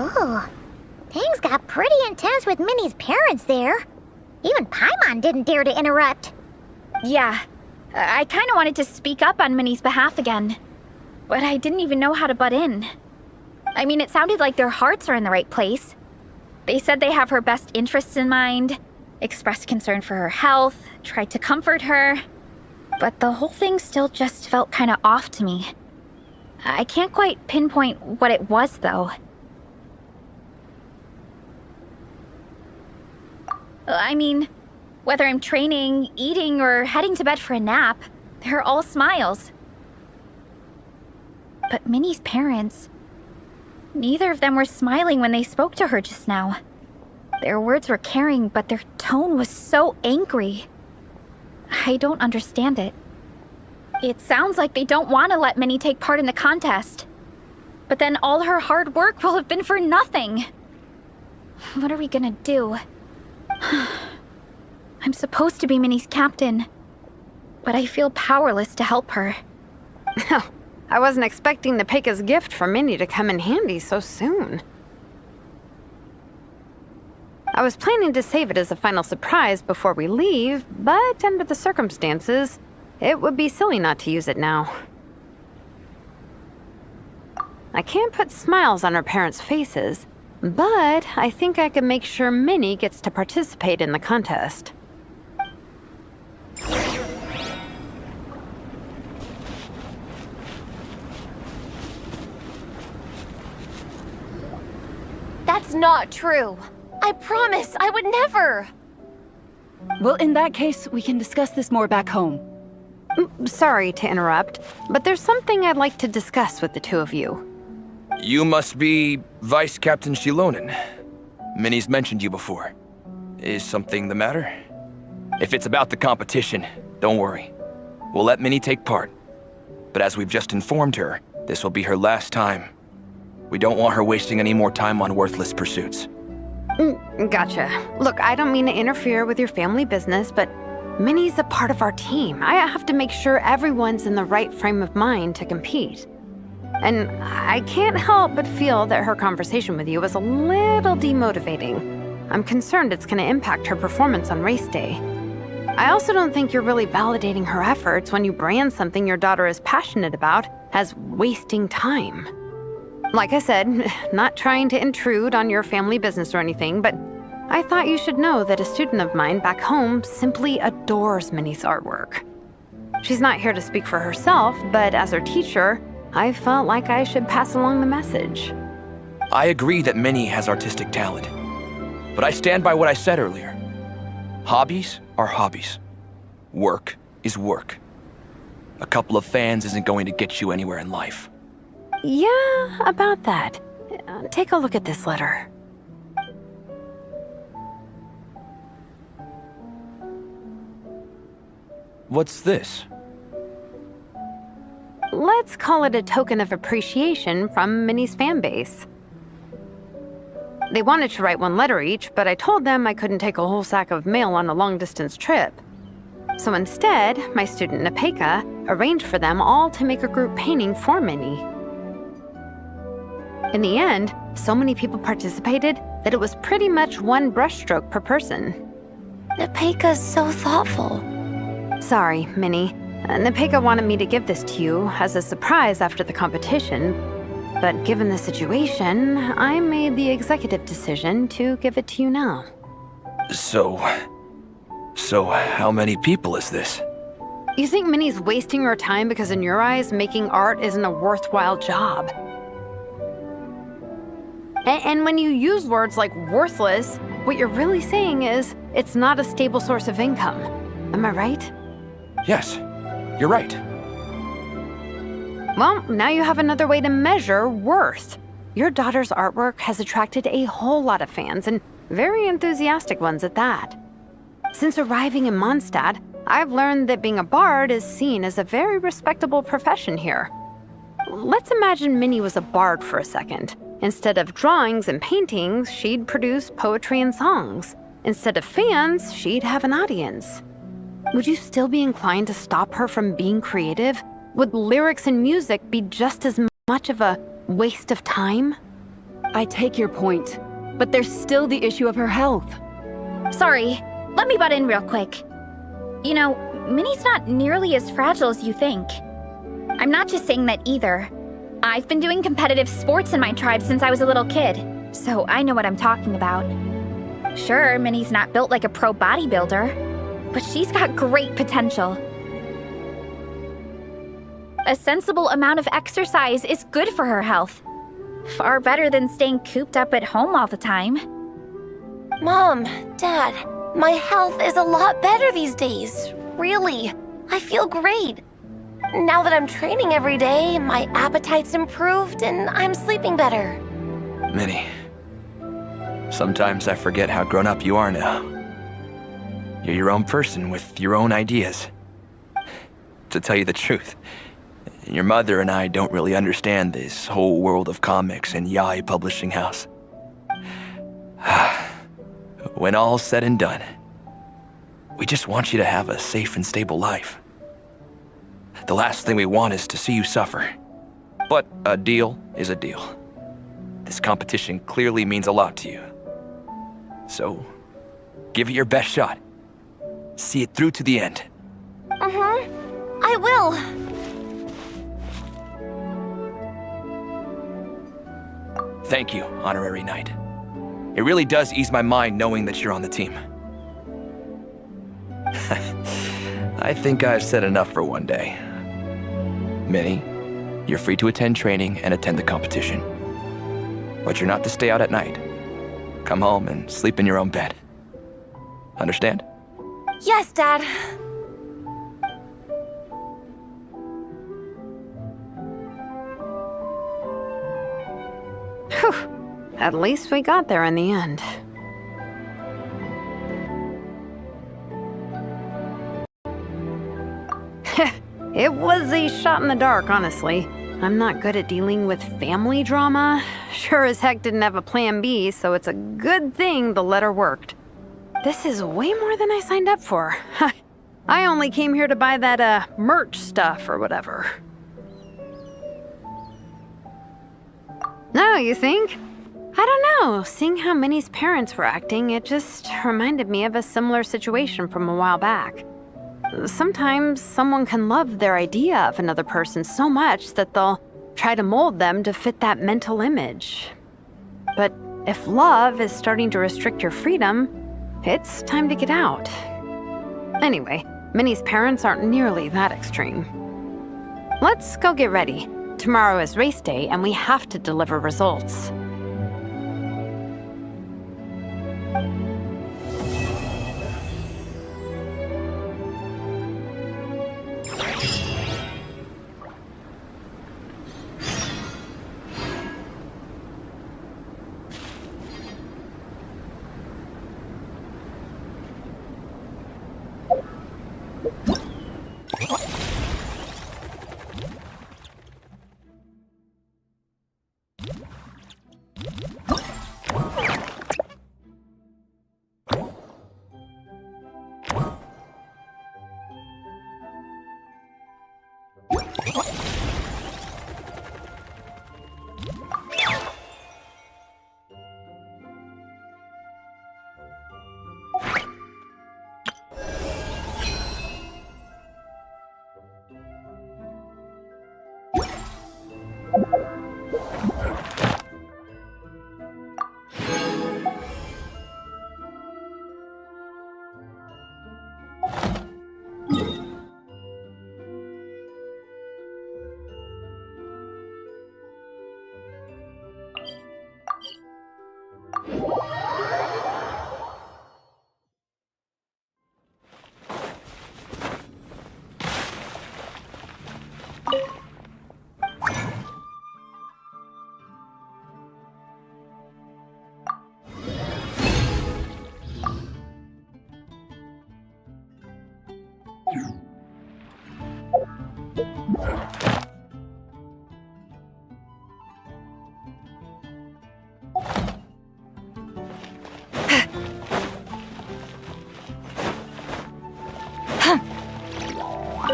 Oh, things got pretty intense with Minnie's parents there. Even Paimon didn't dare to interrupt. Yeah, I kind of wanted to speak up on Minnie's behalf again, but I didn't even know how to butt in. I mean, it sounded like their hearts are in the right place. They said they have her best interests in mind, expressed concern for her health, tried to comfort her, but the whole thing still just felt kind of off to me. I can't quite pinpoint what it was, though. I mean, whether I'm training, eating, or heading to bed for a nap, they're all smiles. But Minnie's parents, neither of them were smiling when they spoke to her just now. Their words were caring, but their tone was so angry. I don't understand it. It sounds like they don't want to let Minnie take part in the contest. But then all her hard work will have been for nothing. What are we gonna do? I'm supposed to be Minnie's captain, but I feel powerless to help her. I wasn't expecting Nepeka's gift for Minnie to come in handy so soon. I was planning to save it as a final surprise before we leave, but under the circumstances, it would be silly not to use it now. I can't put smiles on her parents' faces, but I think I can make sure Minnie gets to participate in the contest. That's not true. I promise I would never. Well, in that case, we can discuss this more back home. Sorry to interrupt, but there's something I'd like to discuss with the two of you. You must be Vice Captain Shilonen. Minnie's mentioned you before. Is something the matter? If it's about the competition, don't worry. We'll let Minnie take part. But as we've just informed her, this will be her last time. We don't want her wasting any more time on worthless pursuits. Gotcha. Look, I don't mean to interfere with your family business, but Minnie's a part of our team. I have to make sure everyone's in the right frame of mind to compete. And I can't help but feel that her conversation with you was a little demotivating. I'm concerned it's going to impact her performance on race day. I also don't think you're really validating her efforts when you brand something your daughter is passionate about as wasting time. Like I said, not trying to intrude on your family business or anything, but I thought you should know that a student of mine back home simply adores Minnie's artwork. She's not here to speak for herself, but as her teacher, I felt like I should pass along the message. I agree that Minnie has artistic talent. But I stand by what I said earlier. Hobbies are hobbies. Work is work. A couple of fans isn't going to get you anywhere in life. Yeah, about that. Take a look at this letter. What's this? Let's call it a token of appreciation from Minnie's fan base. They wanted to write one letter each, but I told them I couldn't take a whole sack of mail on a long-distance trip. So instead, my student Nepeka arranged for them all to make a group painting for Minnie. In the end, so many people participated that it was pretty much one brushstroke per person. Nepeka's so thoughtful. Sorry, Minnie. Nepeka wanted me to give this to you as a surprise after the competition, but given the situation, I made the executive decision to give it to you now. So how many people is this? You think Minnie's wasting her time because in your eyes, making art isn't a worthwhile job? And when you use words like worthless, what you're really saying is it's not a stable source of income. Am I right? Yes, you're right. Well, now you have another way to measure worth. Your daughter's artwork has attracted a whole lot of fans, and very enthusiastic ones at that. Since arriving in Mondstadt, I've learned that being a bard is seen as a very respectable profession here. Let's imagine Minnie was a bard for a second. Instead of drawings and paintings, she'd produce poetry and songs. Instead of fans, she'd have an audience. Would you still be inclined to stop her from being creative? Would lyrics and music be just as much of a waste of time? I take your point, but there's still the issue of her health. Sorry, let me butt in real quick. You know, Minnie's not nearly as fragile as you think. I'm not just saying that either. I've been doing competitive sports in my tribe since I was a little kid, so I know what I'm talking about. Sure, Minnie's not built like a pro bodybuilder, but she's got great potential. A sensible amount of exercise is good for her health. Far better than staying cooped up at home all the time. Mom, Dad, My health is a lot better these days. Really, I feel great. Now that I'm training every day, my appetite's improved and I'm sleeping better. Minnie, sometimes I forget how grown up you are now. You're your own person with your own ideas. To tell you the truth, your mother and I don't really understand this whole world of comics and Yaoi Publishing House. When all's said and done, we just want you to have a safe and stable life. The last thing we want is to see you suffer. But a deal is a deal. This competition clearly means a lot to you. So, give it your best shot. See it through to the end. I will. Thank you, Honorary Knight. It really does ease my mind knowing that you're on the team. I think I've said enough for one day. Minnie, you're free to attend training and attend the competition. But you're not to stay out at night. Come home and sleep in your own bed. Understand? Yes, Dad. Whew. At least we got there in the end. It was a shot in the dark, honestly. I'm not good at dealing with family drama. Sure as heck didn't have a plan B, so it's a good thing the letter worked. This is way more than I signed up for. I only came here to buy that, merch stuff or whatever. No, you think? I don't know. Seeing how Minnie's parents were acting, it just reminded me of a similar situation from a while back. Sometimes someone can love their idea of another person so much that they'll try to mold them to fit that mental image. But if love is starting to restrict your freedom, it's time to get out. Anyway, Minnie's parents aren't nearly that extreme. Let's go get ready. Tomorrow is race day and we have to deliver results.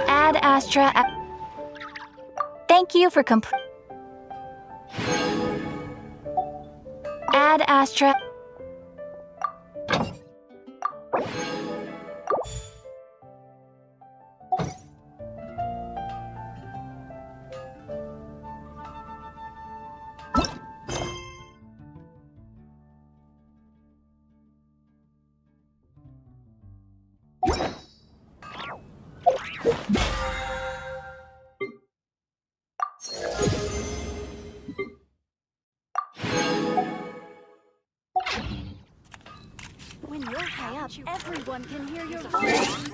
Ad Astra. Thank you for Ad Astra. When you're high up! Everyone can hear your voice!